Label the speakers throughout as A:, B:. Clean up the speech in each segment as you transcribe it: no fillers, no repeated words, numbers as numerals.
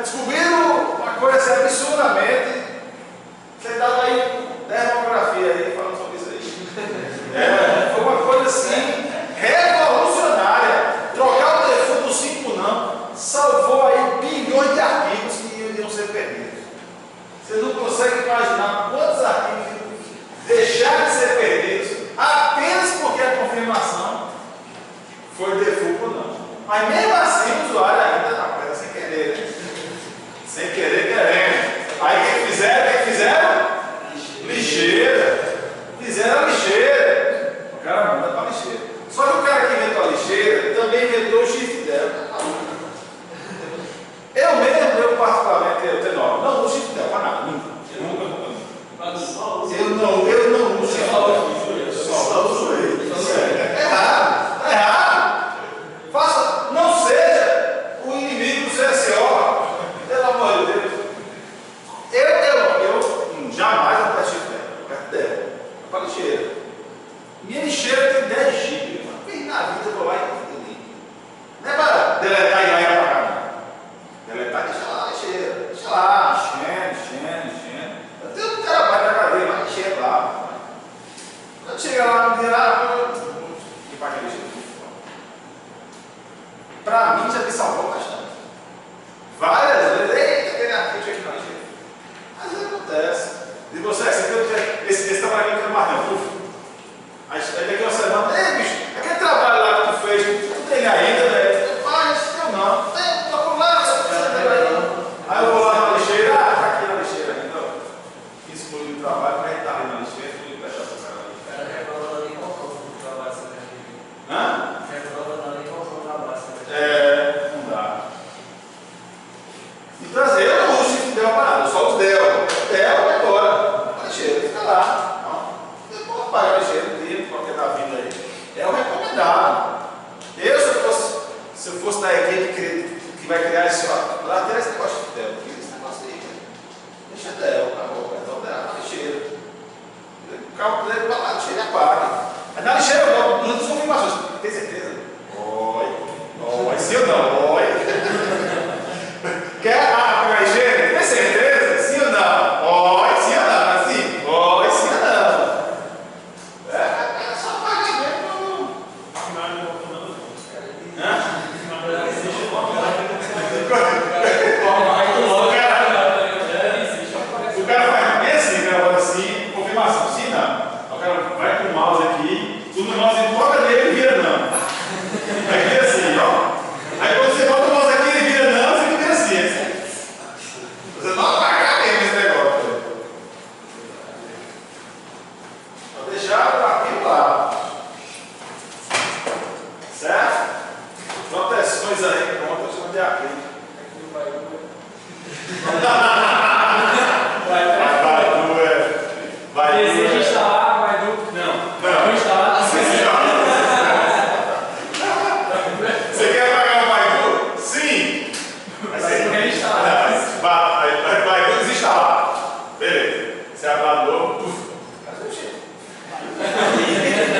A: descobriram uma coisa assim, absurdamente. Você dava aí dermografia aí falando sobre isso aí. Foi uma coisa assim revolucionária. Trocar o defunto do 5 não salvou aí bilhões de arquivos que iriam ser perdidos. Você não consegue imaginar quantos arquivos deixaram de ser perdidos apenas porque a confirmação foi defunto ou não. Mas mesmo assim o usuário ainda está presa sem querer, né? Sem querer, querendo. Aí o que fizeram? Lixeira. Fizeram a lixeira. O cara manda para a lixeira. Só que o cara que inventou a lixeira também inventou o shift dela. Eu particularmente, eu tenho nome. Não uso shift dela para nada, nunca. Eu não uso shift dela. Só uso ele. É errado. É errado. Faça, não seja o inimigo do CSO. Pelo amor de Deus. Eu jamais vou para shift dela. Perto dela. Para a lixeira. Minha lixeira tem 10 GB. Vem na vida, eu vou lá e não é para deletar e lá e apagar. Deletar e deixa lá, lixeira. Deixa lá, enchendo. Eu tenho um trabalho na cadeia, mas enchendo lá. Quando chega lá, me dirá, e para aquele lixeira. Para mim já me salvou bastante. Várias vezes, eita, aquele arquivo aqui na lixeira. Às vezes acontece. E você, esse trabalho aqui não é mais não. Aí daqui uma semana, bicho, aquele trabalho lá que tu fez, tu tem ainda, velho? Faz, eu não. Tô com lá, aí eu vou lá na lixeira, tá aqui na lixeira ainda, ó. Excluí o trabalho, mas tá ali na lixeira, excluí o deixar essa cara ali.
B: Cara, reprova ali qual foi o trabalho que você fez?
A: Hã?
B: Reprova ali qual foi o trabalho que você fez?
A: Não dá. Então, assim, eu não uso shift del para nada, eu só uso del. Del vai embora. A lixeira fica lá. Eu posso pagar a lixeira. Porque da vida aí é o recomendado. Se eu fosse da equipe que vai criar esse lá, teria esse negócio de Dell. Esse negócio aí, deixa Dell, acabou. Então dá na lixeira. O carro dele vai lá, lixeira e apaga. Mas na lixeira eu boto muitas confirmações. Tem certeza? Oi, sim ou não? Oi. Quer apagar a lixeira? Tem certeza? Sim ou não? Oi, sim ou não? Assim? Oi, sim ou não? O cara vai bem assim, gravando assim, confirmação, sim, não. O cara vai com o mouse aqui, tudo no mouse, toca nele e vira não. Aí vira assim, ó. Aí quando você bota o mouse aqui, ele vira não, você vira assim. Você não vai pagar mesmo esse negócio. Vou deixar o arquivo lá. Certo? Proteções aí, pronto, eu chamo de arquivo. Vai
B: Deseja instalar, vai do. Não instalar.
A: Você quer pagar o Baidu? Sim!
B: Mas você quer instalar.
A: Baidu desinstalar. Beleza. Você abre lá de novo. Cadê o cheiro?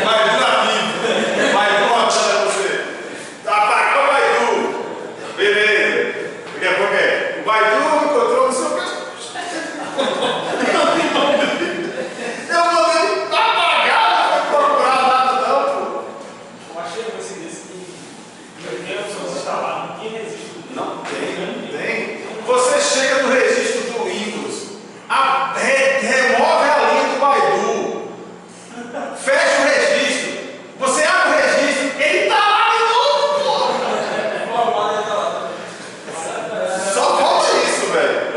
A: Baidu ativo. Baidu matando você. Apagar o Baidu. Beleza. Daqui a pouco o Baidu encontrou no seu pescoço. Eu vou nem apagar, não vou procurar nada não, pô.
C: Eu achei que você disse que não tem opção de instalar, ninguém resiste.
A: Não tem. Você chega no registro do Windows, remove a linha do Baidu, fecha o registro, você abre o registro, ele está lá de novo, pô. Só falta isso, velho.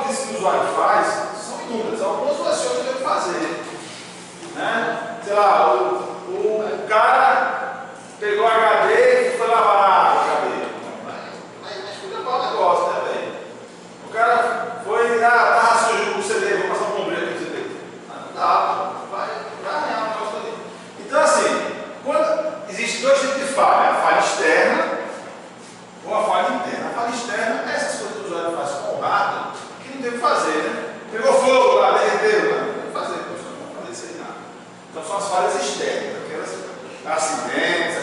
A: exploits que o usuário faz são inúmeras, algumas vai ser o que ele fazer. Né? Sei lá, o cara pegou o HD e foi lavar a HD. Mas fica mal o negócio, né, velho? O cara foi, tá sujo o CD, vou passar um bombril no CD. Não dá, vai arranhar o negócio ali. Então, assim, quando existe dois tipos de falha: a falha externa ou a falha interna. A falha externa é essas coisas que o usuário faz com o hardware que não tem o que fazer, né? Pegou fogo lá, derreteu, não tem o que fazer, não fazer isso aí nada. Então são as falhas externas, aquelas acidentes,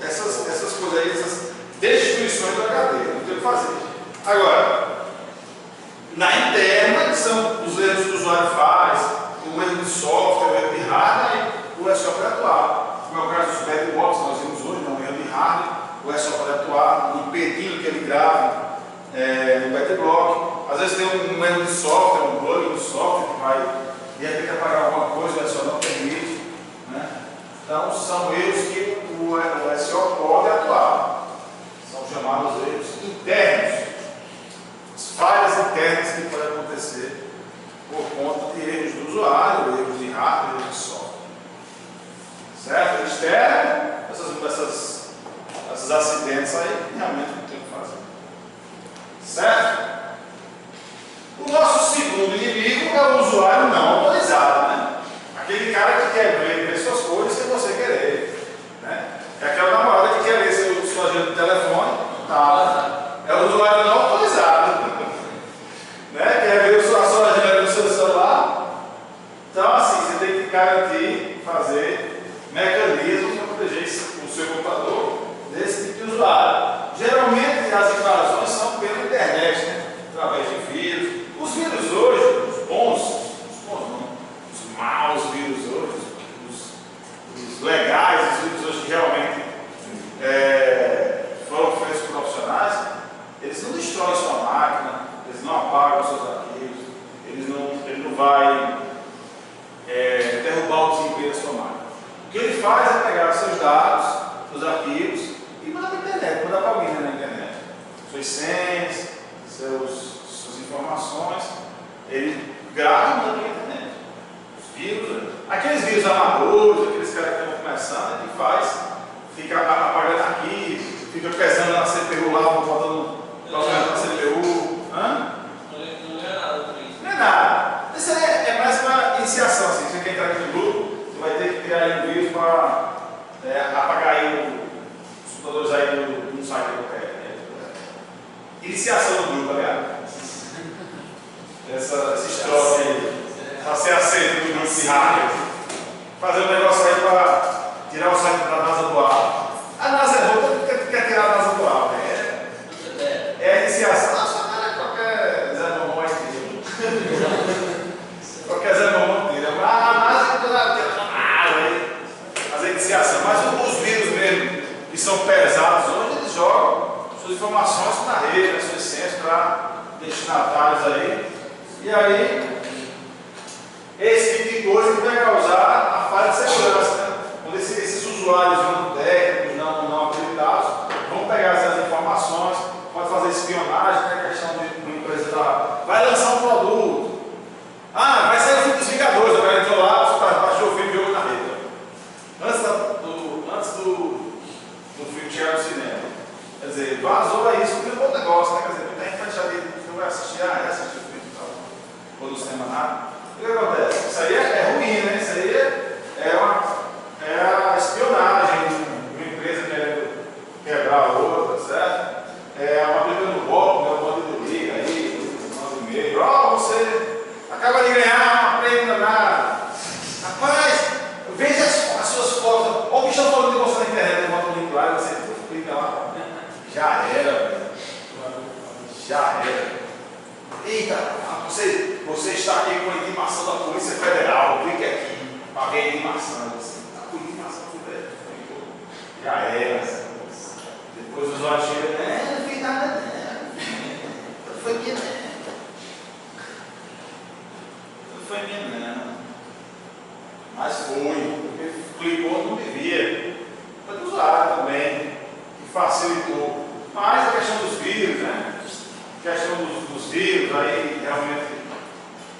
A: essas coisas aí, essas destruições do HD, não tem o que fazer. Agora, na interna, que são os erros que o usuário faz, o erro de software, o erro de hardware, o é só para atuar. Como é o caso dos backbots que nós vimos hoje, não, o erro de hardware, o é só para atuar, impedindo que ele grave no backblock. Às vezes tem um erro de software, um bug no software que vai de repente apagar alguma coisa, o SO não permite. Né? Então são erros que o SO pode atuar. São chamados erros internos. As falhas internas que podem acontecer por conta de erros do usuário, erros de hardware, erros de software. Certo? Externo, esses acidentes aí realmente não tem o que fazer. Certo? O nosso segundo inimigo é o usuário não autorizado, né? Aquele cara que quer ver suas coisas sem você querer, né? É aquela namorada que quer ler sua agenda de telefone, tá? É o usuário não autorizado, né? Quer ver a sua agenda no seu celular. Então, assim, você tem que garantir, fazer mecanismos para proteger o seu computador desse tipo de usuário. Geralmente as invasões são pela internet, né? Através de vírus. Os vírus hoje, os bons não, os maus vírus hoje, os legais, os vírus hoje que realmente foram feitos por profissionais, eles não destroem sua máquina, eles não apagam seus arquivos, ele não vai derrubar o desempenho da sua máquina. O que ele faz é pegar seus dados, seus arquivos e mandar para a internet, mandar para alguém na internet. Suas senhas, suas informações, ele grava e manda para a internet. Os vírus, aqueles vírus amadores, aqueles caras que estão começando, ele faz, fica apagando arquivos, fica pesando na CPU lá, botando na CPU. Hã?
B: Não é nada por isso.
A: Não é nada. Isso aí é mais para iniciação. Assim. Se você quer entrar aqui no grupo, você vai ter que criar aí um vírus para apagar aí os computadores aí no site qualquer. Iniciação do grupo, tá ligado? Essa história aí, para ser aceito no grupo de hackers. Fazer um negócio aí para tirar o site da NASA do ar. A NASA é boa, todo mundo quer tirar a NASA do ar, né? É a iniciação. Nossa, cara, qualquer Zé Mamão aí. Qualquer Zé Mamão tira. A NASA é toda fazer a iniciação. Mas os vírus mesmo, que são pesados hoje, eles jogam suas informações na rede, as suas senhas para destinatários aí. E aí, esse tipo de coisa que vai causar a falha de segurança, né? Quando esses usuários não técnicos, não habilitados, vão pegar essas informações, pode fazer espionagem, né? A questão de uma empresa vai lançar um produto. Vai sair o filme dos Vingadores, o cara entrou lá, baixou o filme e jogou na rede. Antes do filme chegar no cinema. Quer dizer, vazou isso, porque é um bom negócio, né? Quer dizer, muita gente vai deixar de vai assistir, assistir o filme e tal. Ou no cinema nada. O que acontece? Isso aí é ruim, né? Isso aí é a espionagem de uma empresa querendo quebrar a outra, certo? Aplicando golpe, né? O bandido liga aí, manda um e-mail. Você acaba de ganhar uma prêmio danada. Rapaz, veja as suas fotos. Olha o que estão falando de você na internet, bota o link lá e você clica lá. Já era, velho. Já era. Eita, você está aqui com a intimação da Polícia Federal, clique aqui para ver a intimação. Você está com a intimação federal. Já era. Depois os usuários chegam, não fiz nada, não. Foi minha, não. Não foi minha, não. Mas foi, porque clicou, não devia. Foi do usuário também, que facilitou. Mas a questão dos vírus, né? A questão dos vírus, aí realmente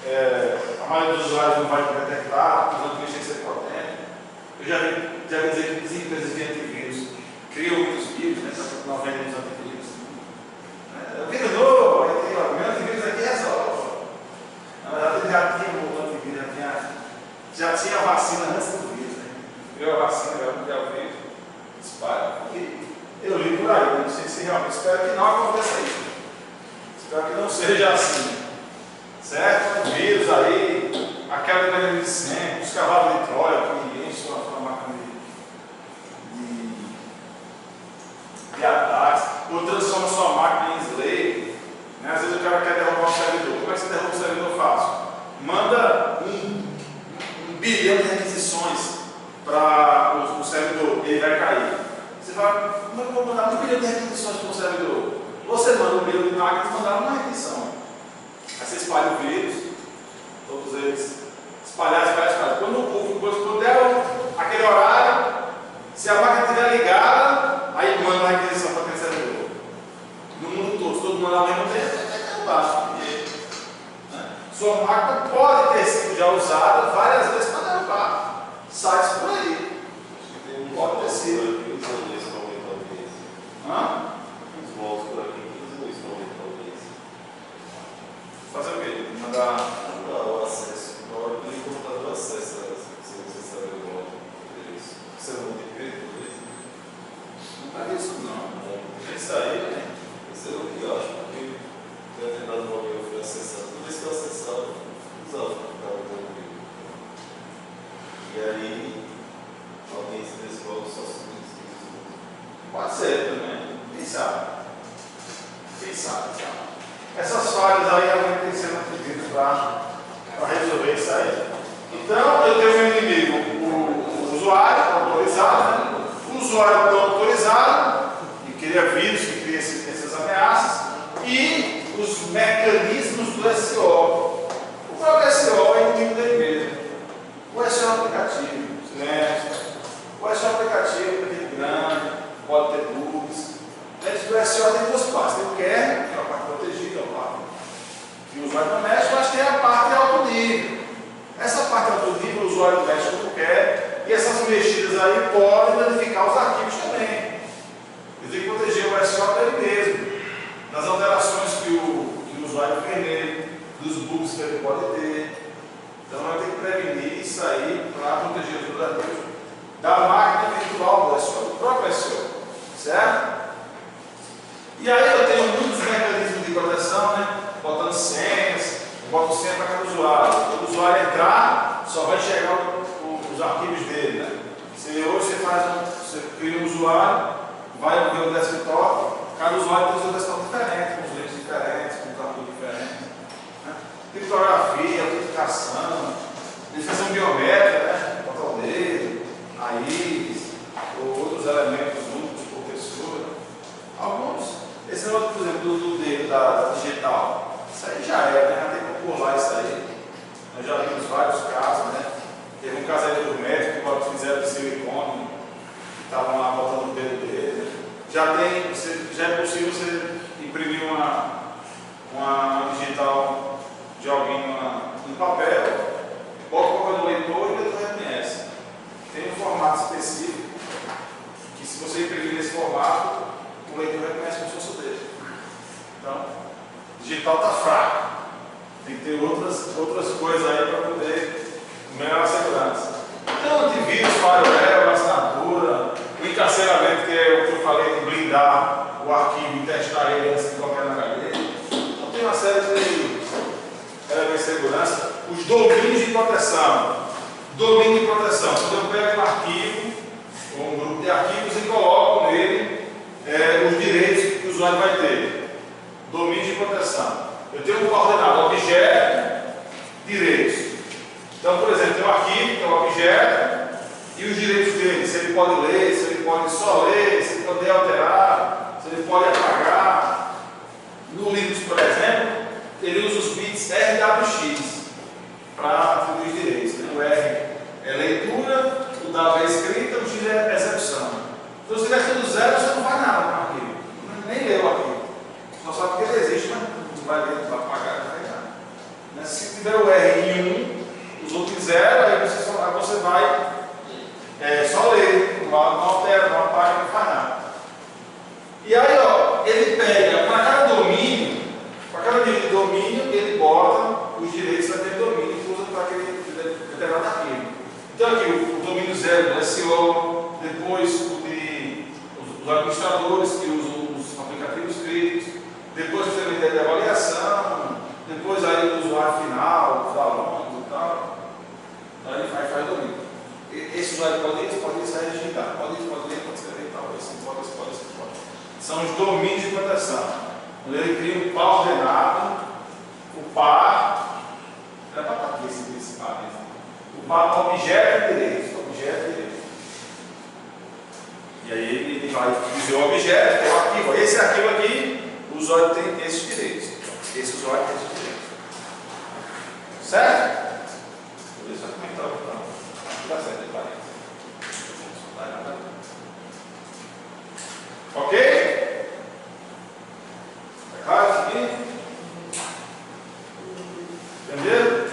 A: a maioria dos usuários não vai detectar, os antivírus têm que ser potentes. Eu já vi dizer que as empresas de antivírus criam muitos vírus, né? Só que não vendem os antivírus. Vírus novo, aí tem o meu antivírus aqui resolve. Na verdade, ele já tinha o antivírus, já tinha a vacina antes do vírus, né? Criou a vacina, já o vírus, espalha. Eu li por aí, não sei se realmente, espero que não aconteça isso. Espero que não seja assim. Certo? O vírus aí, aquela de sempre, os cavalos de Troia que enchem sua máquina de ataques, ou transforma sua máquina em slave. Né? Às vezes o cara quer derrubar um servidor. Como é que você derruba um servidor fácil? Manda um bilhão de requisições para o servidor, ele vai cair. Você fala, como é que eu vou mandar 1 bilhão de requisições para o servidor? Você manda 1 bilhão de máquinas mandar uma requisição. Aí você espalha o vírus, todos eles espalhar. Quando der aquele horário, se a máquina estiver ligada, aí manda a requisição para aquele servidor. No mundo todo mundo ao mesmo tempo, é derrubar. Sua máquina pode ter sido já usada várias vezes para derrubar sites por aí. Pode ter sido.
D: Os voos por aqui, os estão talvez.
A: Fazer o quê? Mandar
D: o acesso. Na hora que o computador acessa, se você sabe o modo disso. Você não tem feito isso?
A: Não é isso não. Isso aí, né?
D: Isso é o que eu acho, porque deve ter dado uma eu fui acessar. Toda vez que eu acessava, usava o computador comigo. E aí, alguém se desenvolve só sobre isso.
A: Pode ser também. Quem sabe? Quem sabe? Essas falhas aí realmente têm que ser atendidas para resolver isso aí. Então, eu tenho um inimigo, o usuário autorizado, né? O usuário não autorizado, que cria vírus, que cria essas ameaças, e os mecanismos do SO. O próprio SO é inimigo dele mesmo. O SO é um aplicativo, silêncio. O SO é um aplicativo, é grande, pode ter bugs. Dentro do SO tem duas partes. Tem o kernel, que é a parte protegida, a parte que o usuário não mexe, mas tem a parte de alto nível. Essa parte de alto nível, o usuário mexe como quer, e essas mexidas aí podem danificar os arquivos também. Ele tem que proteger o SO dele mesmo, das alterações que o usuário vê nele, dos bugs que ele pode ter. Então, eu tenho que prevenir isso aí para proteger os arquivos da máquina virtual do SO, do próprio SO. Certo? E aí eu tenho muitos mecanismos de proteção, né? Botando senhas, boto senha para cada usuário. Quando o usuário entrar, só vai enxergar os arquivos dele, né? Hoje você cria um usuário, vai ver o desktop, cada usuário tem o seu desktop diferente, com os links diferentes, com os arquivos diferentes. Né? Criptografia, autenticação, definição biométrica, né? Botar o dedo, a íris, ou outros elementos únicos por pessoa. Alguns. Esse negócio, por exemplo, do dedo da digital, isso aí já é, né? Já tem que pular isso aí. Nós já vimos vários casos, né? Teve um caso aí do médico que fizeram de silicone, que estavam lá botando o dedo dele. Já é possível você imprimir uma digital de alguém no papel, bota qualquer no leitor e o leitor reconhece. Tem um formato específico que, se você imprimir nesse formato, o leitor reconhece como se fosse o dedo. Então, o digital está fraco. Tem que ter outras coisas aí para poder melhorar a segurança. Então, antivírus, firewall, assinatura, o encarceramento, que é o que eu falei, de blindar o arquivo e testar ele antes de colocar na HD. Então, tem uma série de elementos de segurança. Os domínios de proteção. Domínio de proteção. Quando eu pego um arquivo, ou um grupo de arquivos, e coloco nele os direitos que o usuário vai ter. Domínio de proteção. Eu tenho um coordenador objeto, direitos. Então, por exemplo, tem um arquivo, que é um objeto, e os direitos dele, se ele pode ler, se ele pode só ler, se ele pode alterar, se ele pode apagar. No Linux, por exemplo, ele usa os bits RWX para atribuir os direitos. O R é leitura, o W é escrita, o X é execução. Então, se tiver tudo zero, você não faz nada com o arquivo. Nem lê o arquivo. Só sabe que ele existe, mas não vai ler, não vai apagar, não vai nada. Nesse tiver o R em 1, os outros em 0, aí você vai só ler, não altera, não apaga, não faz nada. E aí, ó, ele pega para cada domínio, para cada nível de domínio, ele bota os direitos daquele domínio e usa para aquele determinado arquivo. Então aqui o domínio 0 do SEO, depois os administradores que usam os aplicativos críticos, depois o CMD de avaliação, depois aí o usuário final, os alunos e tal. Aí faz domínio. Esse usuário pode digitar, pode escrever tal, esse pode. São os domínios de proteção. Quando ele cria um par ordenado, o par, era para aqui esse par, o par objeto de direito. E aí ele vai dizer o objeto, o arquivo. Esse arquivo aqui, o usuário tem esses direitos. Esse usuário tem esses direitos. Certo? Por isso vai comentar o plano. Aqui dá certo, ele vai. Ok? É claro isso aqui? Entenderam?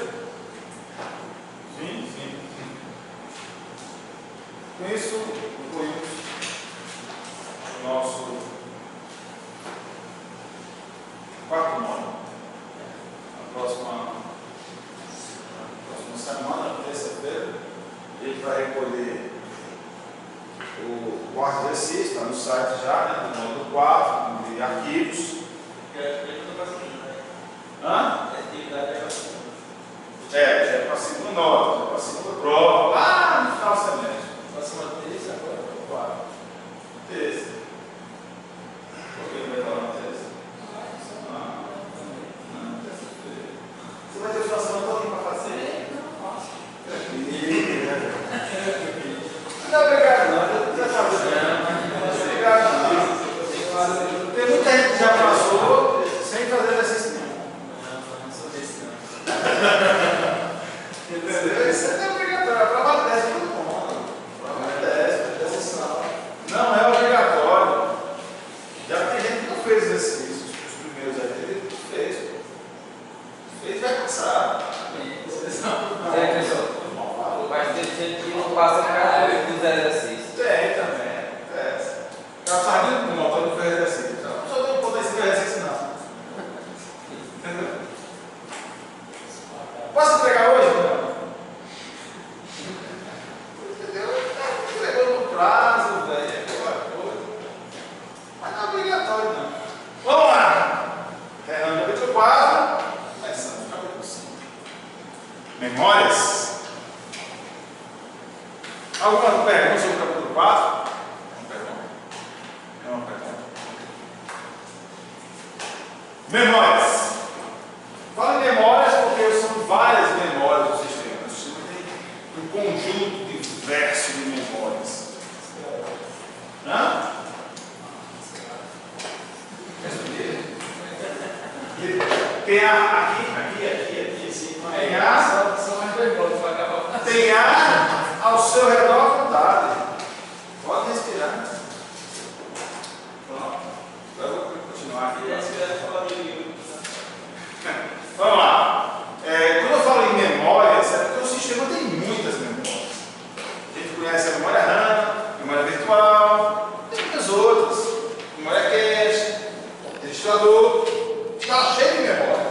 A: Sim. Com isso, concluímos o nosso quarto módulo. Na próxima semana, terça-feira, a gente vai recolher o quarto exercício, está no site já, né, do módulo 4, de arquivos. Hã? Já é para a segunda nota, já é para a segunda prova, lá no final do semestre.
B: Próxima terça, agora?
A: Terça. Por que não vai estar na terça? Terça-feira. Você vai ter o final de semana todo para fazer? Não, obrigado não. Já sabe. Obrigado não. Tem muita gente que já passou sem fazer exercício nenhum.
B: Não sou desse não.
A: Entendeu? Isso é obrigatório. A prova teste é muito bom. Prova teste, exerção. Não é obrigatório. Já tem gente que não fez exercício. Os primeiros aí ele fez. Fez vai passar.
B: Mas tem gente que não passa cada vez dos exercícios.
A: Tem também. O cara sabe que não fez exercício. Então, só não pode fazer exercício não. Entendeu? Posso entregar hoje? Não. Entendeu? Entregou no prazo, velho. É aquela coisa. Mas não é obrigatório, não. Vamos lá. Fernando, capítulo 4. Começando o capítulo 5. Memórias. Alguma pergunta sobre o capítulo 4? Não, pergunta. Memórias. Fala em memórias porque são várias memórias do sistema. O sistema tem um conjunto diverso de memórias. Hã? Tem aqui, assim. Tem ar ao seu redor à vontade. Pode respirar. Pronto. Agora eu vou continuar aqui. Vamos lá. Quando eu falo em memórias, é porque o sistema tem muitas memórias. A gente conhece a memória RAM, memória virtual, tem muitas outras. Memória cache, registrador. Está cheio de memória.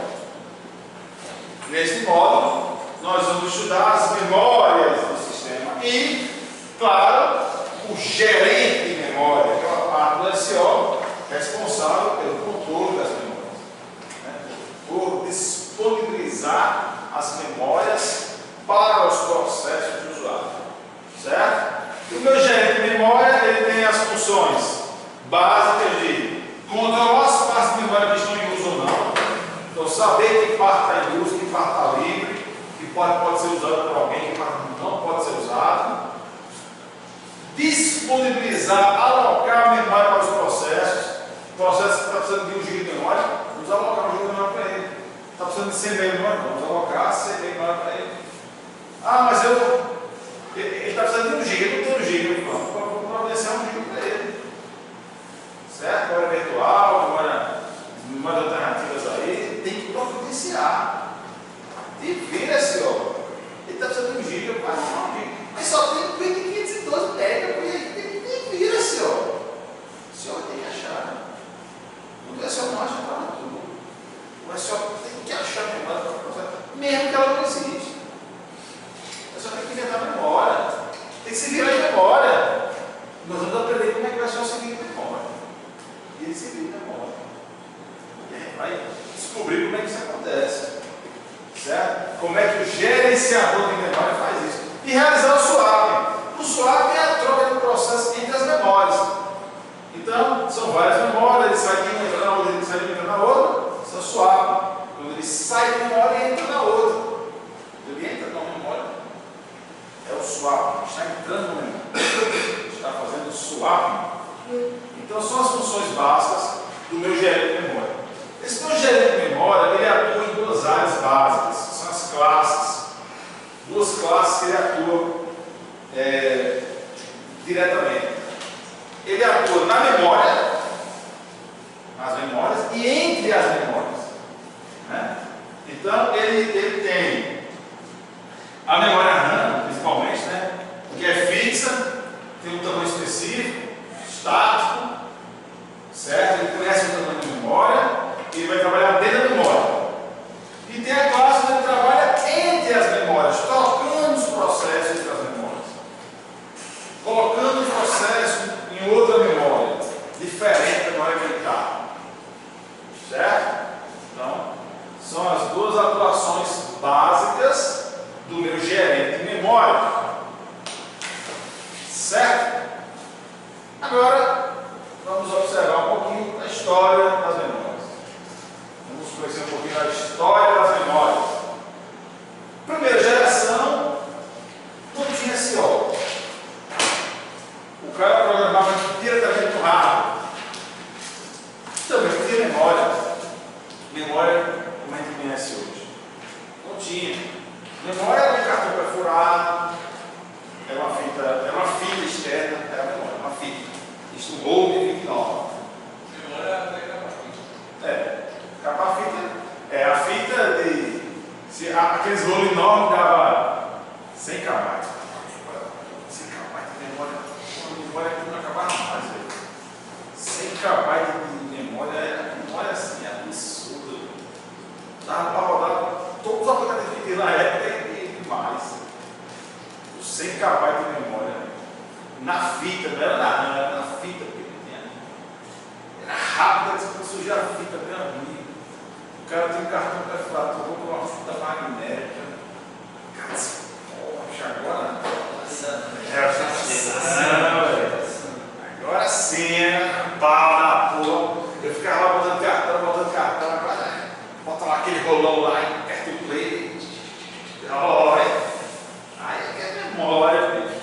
A: Neste módulo, nós vamos estudar as memórias do sistema e, claro, o gerente de memória, que é uma parte do SO responsável pelo controle das memórias, né? Por disponibilizar as memórias para os processos de usuário, certo? E o meu gerente de memória ele tem as funções básicas de controlar as partes de memória que estão em uso ou não, então saber que parte está em uso, que parte está livre, que pode ser usado por alguém, que não pode ser usado. Disponibilizar, alocar a memória para os processos. O processo que está precisando de 1 GB de memória, vamos alocar 1 GB de memória para ele. Está precisando de 100 MB de memória, vamos alocar 100 MB de memória para ele. Ah, mas ele está precisando de 1 GB, ele não tem 1 GB. Vamos providenciar 1 GB para ele. Certo? Memória virtual, memórias alternativas aí, tem que providenciar. E mesmo que ela não existe. Eu só tenho que inventar memória. Tem que se virar em memória. Nós vamos aprender como é que vai ser o se virar em memória. E ele se vira em memória. E aí vai descobrir como é que isso acontece. Certo? Como é que o gerenciador de memória faz isso. E realizar o swap. O swap é a troca de processo entre as memórias. Então, são várias memórias, ele sai de uma, entra na outra, ele sai de uma, entra na outra. Isso é o swap. Quando ele sai de uma memória e entra na outra. Ele entra na memória. É o swap. Está entrando na memória. Está fazendo o swap. Então, são as funções básicas do meu gerente de memória. Esse meu gerente de memória, ele atua em duas áreas básicas. São as classes. Duas classes que ele atua diretamente. Ele atua na memória, nas memórias e entre as memórias. Né? Então, ele tem a memória RAM, principalmente, né? Que é fixa, tem um tamanho específico, estático, certo? Ele conhece o tamanho da memória, ele vai trabalhar dentro da memória. E tem a classe onde ele trabalha entre as memórias, trocando os processos entre as memórias, colocando o processo em outra memória, diferente da memória que ele está. Certo? Então, são as duas atuações básicas do meu gerente de memória. Certo? Agora, vamos observar um pouquinho a história das memórias. Vamos conhecer um pouquinho da história das memórias. Primeira geração, não tinha SO. O cara programava diretamente no hardware. Também não tinha memória. Memória, como a gente conhece hoje. Não tinha. Memória era um cartão perfurado, era uma fita externa, era memória, uma fita. Isso um rolo de 29.
B: Memória é capa fita.
A: Capa fita. A fita de. Aqueles rolos enormes dava 100 KB. 100 KB de memória. Uma memória que não acabava mais. 100 KB de memória era memória assim, absurda. Dava para rodar todos os aplicativos que na época e mais. Os 100 KB de memória. Na fita, não era na RAM, era na fita que ele tinha. Era rápida, você sujar a fita, meu amigo. O cara tem um cartão perfurado, com uma fita magnética. Cara, poxa, agora. Agora sim, pau na porra. Eu ficava lá botando cartão, agora bota lá aquele rolão lá, aperta o play. Olha. Aí é memória, bicho.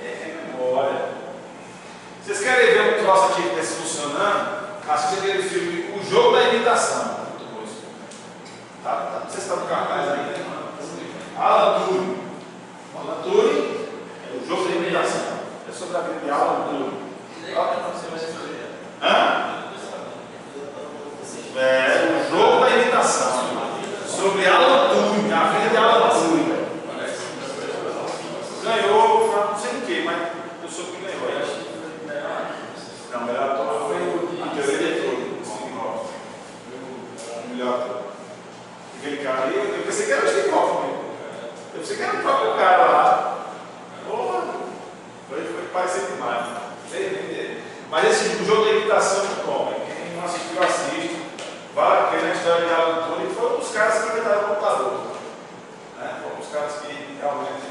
A: É memória. Vocês querem ver um troço aqui que está funcionando? Assista aquele filme, O Jogo da Imitação. Muito bom isso. Tá? Não sei se está no cartaz aí, né? Alan Turing. Alan Turing é O Jogo da Imitação. É sobre a vida de Alan Turing. O Jogo da Imitação. Sobre Alan Turing, a vida de Alan Turing. Ganhou, não sei o que, mas eu soube que ganhou. Não, o melhor ator foi a teoria de Turing. O melhor ator. Aquele cara ali, eu pensei que era o Steve Hoffman. Eu pensei que era o próprio cara lá. Porra, foi parecido demais. Mas esse jogo da imitação é muito bom. Quem não assistiu, assiste. Vale a pena a história de Alan Turing. Foram os caras que inventaram o computador. Foram os caras que realmente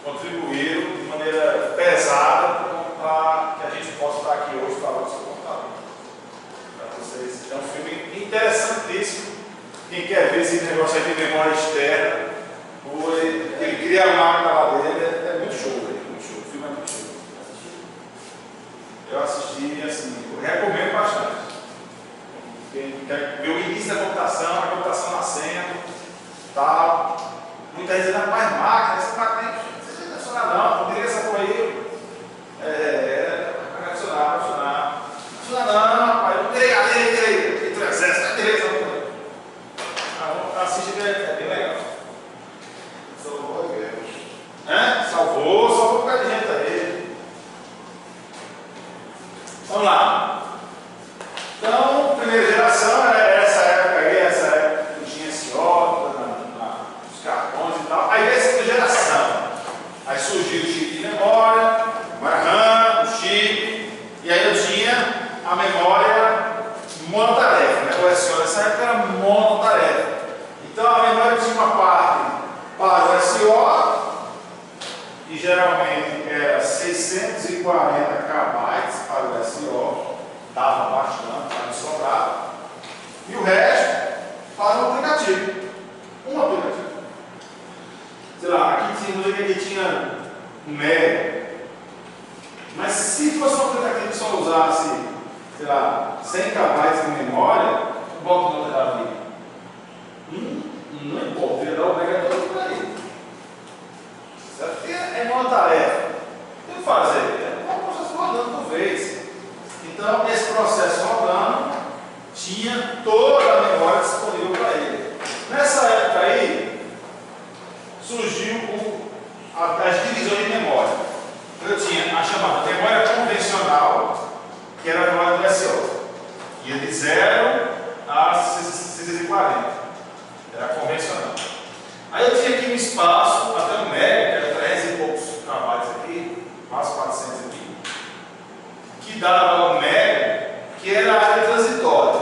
A: contribuíram de maneira pesada para que a gente possa estar aqui hoje falando sobre o computador. Para vocês. É um filme interessantíssimo. Quem quer ver esse negócio aí de memória externa, ele cria a máquina lá dele, é muito show, muito show. O filme é muito show. Eu assisti, assim, eu recomendo bastante. Quem quer ver o início da computação, a computação nascendo, tá? Muita gente dizendo, mas máquina, essa máquina não funciona não, poderia essa porra aí. Vai funcionar. Não funciona não, rapaz, eu tirei do exército, não tirei essa porra. Assiste, é bem legal. Salvou um bocado de gente aí. Vamos lá. Então, primeira geração era essa época aí, essa época que tinha SO, surgiu o chip de memória, RAM, o chip, e aí eu tinha a memória monotarefa, né? O SO nessa época era monotarefa. Então a memória tinha uma parte para o SO, e geralmente era 640 KB para o SO, dava bastante para não sobrar, e o resto para o aplicativo. Um aplicativo. Sei lá, aqui tinha 1 MB. Mas se fosse um aplicativo que só usasse, sei lá, 100 KB de memória, o bloco não era ali. Não importa, ia dar o mega todo por aí. Certo? Porque é uma tarefa. O que fazer? É um processo rodando por vez. Então, esse processo rodando tinha toda a memória disponível para ele. Nessa época aí, surgiu as divisões de memória. Eu tinha a chamada memória convencional, que era a memória do SO. Ia de 0 a 640. Era convencional. Aí eu tinha aqui um espaço, até um mega, que era 300 e poucos trabalhos aqui, quase 400 aqui, que dava um mega, que era a área transitória,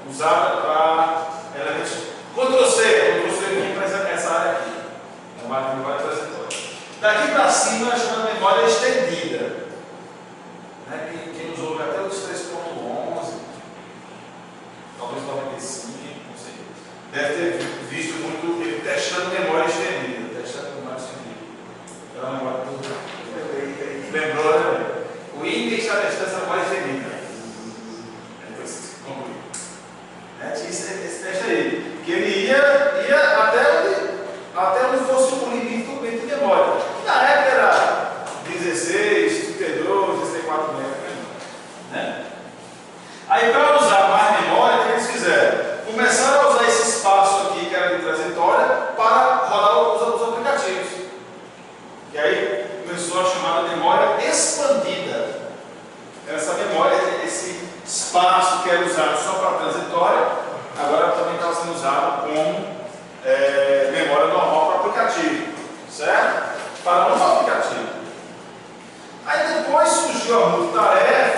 A: usada para elementos. Ctrl+C aqui para essa área aqui. É uma memória transitória. Daqui para cima é chamada memória estendida. Né? Quem usou até os 3.11, talvez 95, não sei. Deve ter visto muito ele testando memória estendida. Testando memória estendida. Era uma memória que lembrou, né? O Intel está testando essa memória estendida. Depois se concluiu. Tinha esse teste aí. Que ele ia até onde fosse o limite do bem de memória. Na época era 16, 32, 64 MB. Né? Aí, para usar mais memória, o que eles fizeram? Começaram a usar esse espaço aqui, que era de transitória, para rodar os aplicativos. E aí começou a chamada memória expandida. Essa memória, esse espaço que era usado só para transitória, agora também está sendo usado como memória normal para aplicativo, certo? Para nosso aplicativo. Aí depois surgiu a multitarefa,